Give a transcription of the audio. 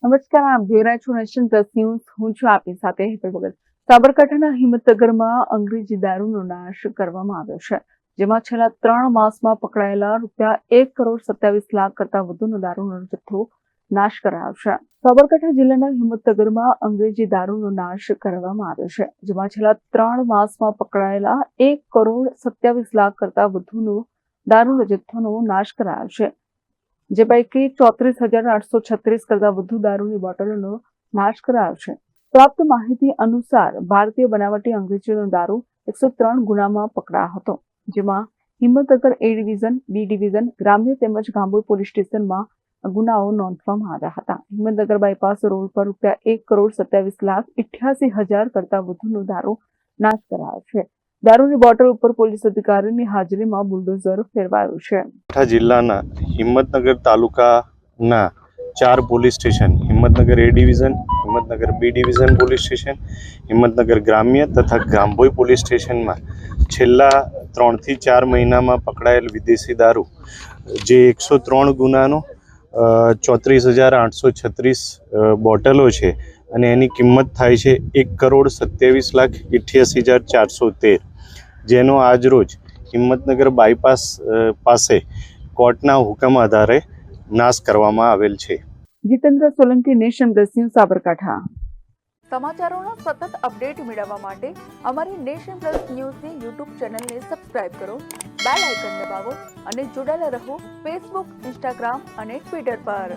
નમસ્કાર, આપ જોઈ રહ્યા છો નેશન પ્લસ ન્યૂઝ. હું છું આપની સાથે હેતલ ભગત. સાબરકાંઠાના હિંમતનગરમાં અંગ્રેજી દારૂનો નાશ કરવામાં આવ્યો છે, જેમાં છેલ્લા 3 માસમાં પકડાયેલા ₹1,27,00,000 કરતા વધુનો દારૂનો જથ્થો નાશ કરાયો છે. સાબરકાંઠા જિલ્લાના હિંમતનગરમાં અંગ્રેજી દારૂનો નાશ કરવામાં આવ્યો છે, જેમાં છેલ્લા 3 માસમાં પકડાયેલા ₹1,27,00,000 કરતા વધુનો દારૂનો જથ્થોનો નાશ કરાયો છે, જે પૈકી 34,836 કરતા વધુ દારૂની બોટલોનો નાશ કરાયો છે. પ્રાપ્ત માહિતી અનુસાર ભારતીય બનાવટી અંગ્રેજીનો દારૂ 103 ગુનામાં પકડાયો હતો, જેમાં Himmatnagar A division, B division, ગ્રામ્ય તેમજ ગાંભોઈ પોલીસ સ્ટેશનમાં ગુનાઓ નોંધવામાં આવ્યા હતા. હિંમતનગર બાયપાસ રોડ પર ₹1,27,88,000 કરતા વધુનો દારૂ નાશ કરાયો છે. દારૂની બોટલ ઉપર પોલીસ અધિકારીની હાજરીમાં બુલડોઝર ફેરવાયું છે. જિલ્લાના હિંમતનગર તાલુકાના 4 police station, Himmatnagar A division, Himmatnagar B division police station, Himmatnagar ગ્રામ્ય તથા ગાંભોઈ પોલીસ સ્ટેશનમાં છેલ્લા 3 થી 4 મહિનામાં પકડાયેલ વિદેશી દારૂ જે 103 ગુનાનો 34,836 બોટલો છે અને એની કિંમત થાય છે ₹1,27,88,413, જેનો આજરોજ હિંમતનગર બાયપાસ પાસે કોર્ટના હુકમ આધારે નાશ કરવામાં આવેલ છે. Jitendra Solanki, nation plus news, Sabarkantha. સમાચારોના સતત અપડેટ મેળવવા માટે અમારી નેશન પ્લસ ન્યૂઝની યુટ્યુબ ચેનલને સબસ્ક્રાઇબ કરો, બેલ આઇકન દબાવો અને જોડાયેલા રહો ફેસબુક, ઇન્સ્ટાગ્રામ અને ટ્વિટર પર.